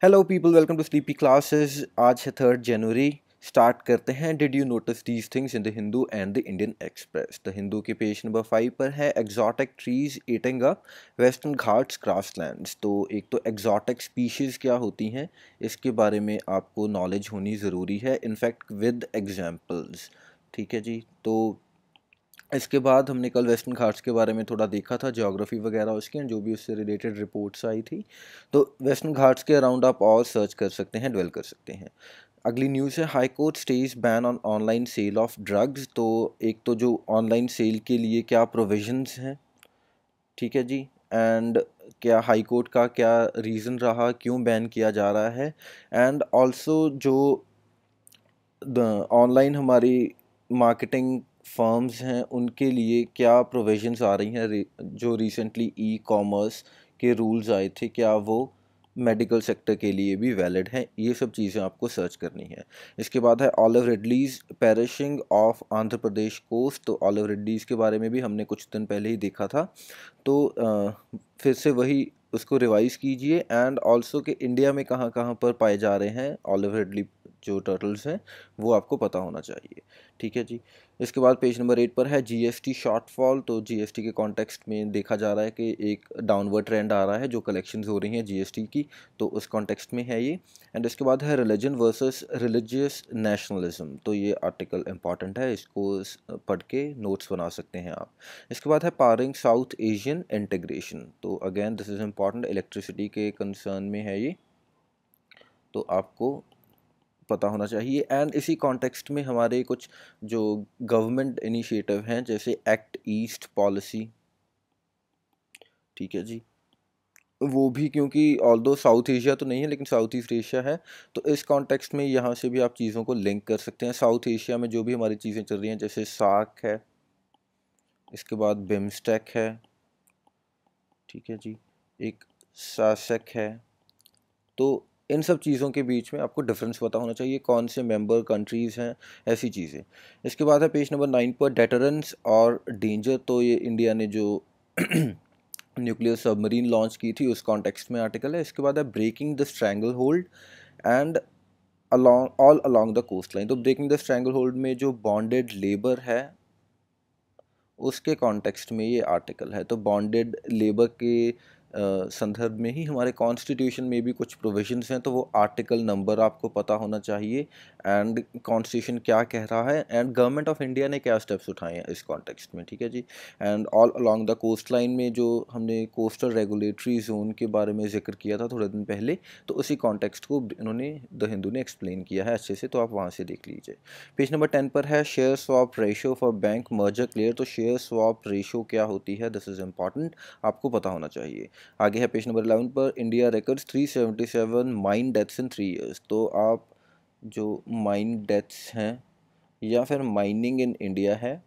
Hello people, welcome to sleepy classes. आज है 3 जनवरी। स्टार्ट करते हैं। Did you notice these things in the Hindu and the Indian Express. The Hindu के page number 5 पर है exotic trees eating up Western Ghats grasslands. तो एक तो एग्जॉटिक स्पीशीज़ क्या होती हैं, इसके बारे में आपको नॉलेज होनी ज़रूरी है, इनफैक्ट विद एग्जाम्पल्स। ठीक है जी। तो इसके बाद हमने कल वेस्टर्न घाट्स के बारे में थोड़ा देखा था, ज्योग्राफी वगैरह उसकी, जो भी उससे रिलेटेड रिपोर्ट्स आई थी। तो वेस्टर्न घाट्स के अराउंड आप और सर्च कर सकते हैं, ड्वेल कर सकते हैं। अगली न्यूज़ है high court stage ban on online sale of drugs. तो एक तो जो ऑनलाइन सेल के लिए क्या प्रोविजंस हैं, ठीक है जी, एंड क्या हाई कोर्ट का क्या रीज़न रहा, क्यों बैन किया जा रहा है, एंड ऑल्सो जो ऑनलाइन हमारी मार्केटिंग फर्म्स हैं उनके लिए क्या प्रोविजंस आ रही हैं, जो रिसेंटली ई कॉमर्स के रूल्स आए थे, क्या वो मेडिकल सेक्टर के लिए भी वैलिड हैं। ये सब चीज़ें आपको सर्च करनी है। इसके बाद है olive ridleys perishing off Andhra Pradesh coast. तो ऑलिव रिडलीज के बारे में भी हमने कुछ दिन पहले ही देखा था। तो फिर से वही उसको रिवाइज कीजिए, एंड ऑल्सो कि इंडिया में कहाँ कहाँ पर पाए जा रहे हैं ऑलिव रिडली जो टर्टल्स हैं, वो आपको पता होना चाहिए। ठीक है जी। इसके बाद पेज नंबर 8 पर है जीएसटी शॉर्टफॉल। तो जीएसटी के कॉन्टेक्स्ट में देखा जा रहा है कि एक डाउनवर्ड ट्रेंड आ रहा है जो कलेक्शंस हो रही हैं जीएसटी की, तो उस कॉन्टेक्स्ट में है ये। एंड इसके बाद है रिलीजन वर्सेस रिलीजियस नेशनलिज्म। तो ये आर्टिकल इंपॉर्टेंट है, इसको पढ़ के नोट्स बना सकते हैं आप। इसके बाद है पावरिंग साउथ एशियन इंटीग्रेशन। तो again this is important, electricity के कंसर्न में है ये, तो आपको पता होना चाहिए। एंड इसी कॉन्टेक्स्ट में हमारे कुछ जो गवर्नमेंट इनिशिएटिव हैं, जैसे एक्ट ईस्ट पॉलिसी, ठीक है जी, वो भी, क्योंकि ऑल्दो साउथ एशिया तो नहीं है लेकिन साउथ ईस्ट एशिया है, तो इस कॉन्टेक्स्ट में यहाँ से भी आप चीज़ों को लिंक कर सकते हैं। साउथ एशिया में जो भी हमारी चीज़ें चल रही हैं, जैसे सार्क है, इसके बाद बिम्स्टेक है, ठीक है जी, एक सासेक है। तो इन सब चीज़ों के बीच में आपको डिफरेंस पता होना चाहिए, कौन से मेंबर कंट्रीज़ हैं, ऐसी चीज़ें। इसके बाद है पेज नंबर 9 पर डेटरेंस और डेंजर। तो ये इंडिया ने जो न्यूक्लियर सबमरीन लॉन्च की थी उस कॉन्टेक्स्ट में आर्टिकल है। इसके बाद है breaking the stranglehold and along all along the coast line. तो ब्रेकिंग द स्ट्रैंगल होल्ड में जो बॉन्डेड लेबर है उसके कॉन्टेक्स्ट में ये आर्टिकल है। तो बॉन्डेड लेबर के संदर्भ में ही हमारे कॉन्स्टिट्यूशन में भी कुछ प्रोविजंस हैं, तो वो आर्टिकल नंबर आपको पता होना चाहिए, एंड कॉन्स्टिट्यूशन क्या कह रहा है, एंड गवर्नमेंट ऑफ इंडिया ने क्या स्टेप्स उठाए हैं इस कॉन्टेक्स्ट में। ठीक है जी। And all along the coast line में जो हमने कोस्टल रेगुलेटरी जोन के बारे में जिक्र किया था थोड़े दिन पहले, तो उसी कॉन्टेक्स्ट को इन्होंने द हिंदू ने एक्सप्लेन किया है अच्छे से, तो आप वहाँ से देख लीजिए। पेज नंबर 10 पर है share swap ratio for bank merger clear. तो शेयर स्वैप रेशो क्या होती है, दिस इज़ इम्पॉर्टेंट, आपको पता होना चाहिए। आगे है पेज नंबर 11 पर India records 377 mine deaths in 3 years. तो आप जो माइन डेथ्स हैं या फिर माइनिंग इन इंडिया है,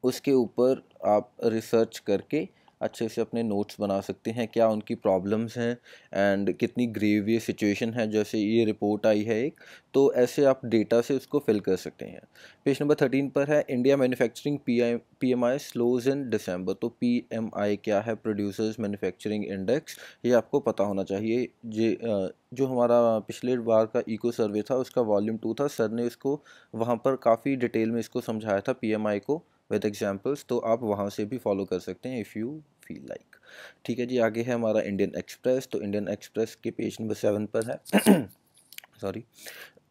उसके ऊपर आप रिसर्च करके अच्छे से अपने नोट्स बना सकते हैं, क्या उनकी प्रॉब्लम्स हैं एंड कितनी ग्रेव ये सिचुएशन है, जैसे ये रिपोर्ट आई है एक, तो ऐसे आप डेटा से उसको फिल कर सकते हैं। पेज नंबर 13 पर है इंडिया मैन्युफैक्चरिंग पीएमआई स्लोज इन दिसंबर। तो पीएमआई क्या है, प्रोड्यूसर्स मैन्युफैक्चरिंग इंडेक्स, ये आपको पता होना चाहिए। जो हमारा पिछले बार का इको सर्वे था उसका वॉल्यूम 2 था, सर ने इसको वहाँ पर काफ़ी डिटेल में इसको समझाया था पीएमआई को विद एग्जाम्पल्स, तो आप वहाँ से भी फॉलो कर सकते हैं इफ़ यू फील लाइक। ठीक है जी। आगे है हमारा इंडियन एक्सप्रेस। तो इंडियन एक्सप्रेस के पेज नंबर 7 पर है sorry,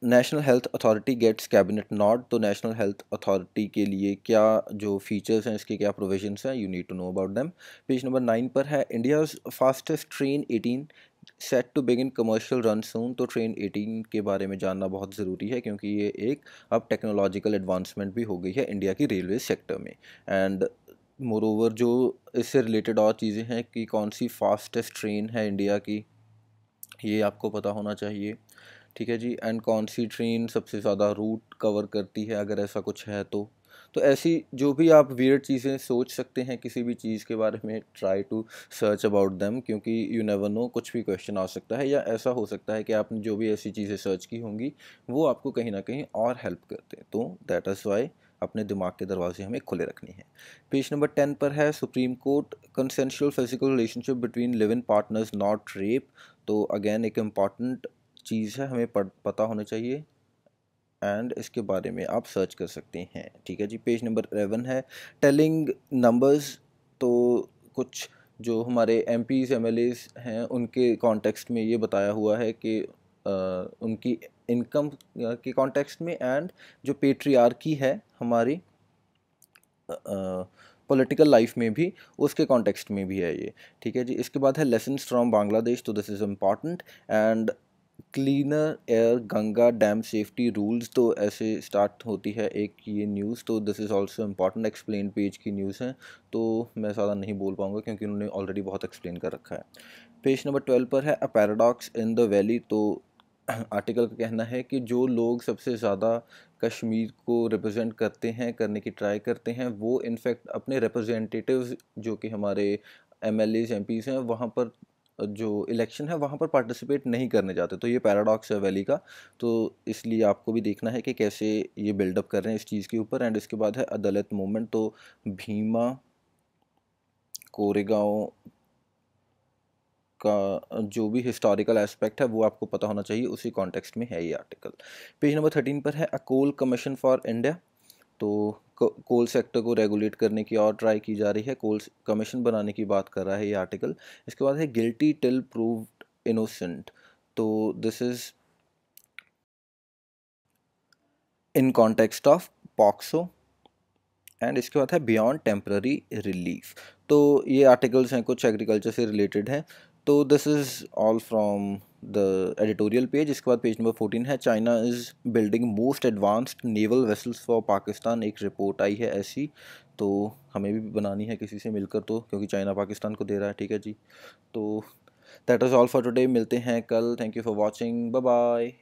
National Health Authority gets cabinet nod. तो नेशनल हेल्थ अथॉरिटी के लिए क्या जो फीचर्स हैं, इसके क्या प्रोविजंस हैं, you need to know about them. Page number 9 पर है India's fastest train 18 set to begin commercial run soon. तो ट्रेन 18 के बारे में जानना बहुत ज़रूरी है, क्योंकि ये एक अब टेक्नोलॉजिकल एडवांसमेंट भी हो गई है इंडिया की रेलवे सेक्टर में। एंड मोरोवर जो इससे रिलेटेड और चीज़ें हैं कि कौन सी फास्टेस्ट ट्रेन है इंडिया की, ये आपको पता होना चाहिए। ठीक है जी। एंड कौन सी ट्रेन सबसे ज़्यादा रूट कवर करती है, अगर ऐसा कुछ है तो ऐसी जो भी आप वियर्ड चीज़ें सोच सकते हैं किसी भी चीज़ के बारे में, try to search about them, क्योंकि यू नेवर नो, कुछ भी क्वेश्चन आ सकता है, या ऐसा हो सकता है कि आपने जो भी ऐसी चीज़ें सर्च की होंगी वो आपको कहीं ना कहीं और हेल्प करते हैं, तो दैट इज़ वाई अपने दिमाग के दरवाजे हमें खुले रखने हैं। पेज नंबर 10 पर है supreme court consensual physical relationship between live in partners not rape. तो अगेन एक इम्पॉर्टेंट चीज़ है, हमें पता होना चाहिए एंड इसके बारे में आप सर्च कर सकते हैं। ठीक है जी। पेज नंबर 11 है टेलिंग नंबर्स। तो कुछ जो हमारे एमपीज़ एमएलएज़ हैं उनके कॉन्टेक्स्ट में ये बताया हुआ है कि उनकी इनकम के कॉन्टेक्स्ट में एंड जो पेट्रियार्की है हमारी पॉलिटिकल लाइफ में भी, उसके कॉन्टेक्स्ट में भी है ये। ठीक है जी। इसके बाद है लेसन्स फ्रॉम बांग्लादेश। तो this is important and cleaner air Ganga dam safety rules. तो ऐसे स्टार्ट होती है एक ये न्यूज़। तो this is also important, explain page की न्यूज़ है, तो मैं ज़्यादा नहीं बोल पाऊँगा क्योंकि उन्होंने ऑलरेडी बहुत एक्सप्लेन कर रखा है। पेज नंबर 12 पर है a paradox in the valley. तो आर्टिकल का कहना है कि जो लोग सबसे ज़्यादा कश्मीर को रिप्रेजेंट करते हैं, करने की ट्राई करते हैं, वो इनफैक्ट अपने रिप्रेजेंटेटिव्स जो कि हमारे एमएलएज एमपीज़ हैं वहाँ पर जो इलेक्शन है वहाँ पर पार्टिसिपेट नहीं करने जाते। तो ये पैराडॉक्स है वैली का। तो इसलिए आपको भी देखना है कि कैसे ये बिल्डअप कर रहे हैं इस चीज़ के ऊपर। एंड इसके बाद है अदालत मूवमेंट। तो भीमा कोरेगांव का जो भी हिस्टोरिकल एस्पेक्ट है वो आपको पता होना चाहिए, उसी कॉन्टेक्स्ट में है ये आर्टिकल। पेज नंबर 13 पर है अ कोल कमीशन फॉर इंडिया। तो कोल सेक्टर को रेगुलेट करने की और ट्राई की जा रही है, कोल कमीशन बनाने की बात कर रहा है ये आर्टिकल। इसके बाद है गिल्टी टिल प्रूव्ड इनोसेंट। तो this is in context of POCSO. And इसके बाद है बियॉन्ड टेम्पररी रिलीफ। तो ये आर्टिकल्स हैं कुछ एग्रीकल्चर से रिलेटेड हैं। तो this is all from the editorial page. इसके बाद पेज नंबर 14 है China is building most advanced naval vessels for Pakistan. एक रिपोर्ट आई है ऐसी, तो हमें भी बनानी है किसी से मिलकर, तो क्योंकि चाइना पाकिस्तान को दे रहा है। ठीक है जी। तो that is all for today. मिलते हैं कल। Thank you for watching. Bye bye.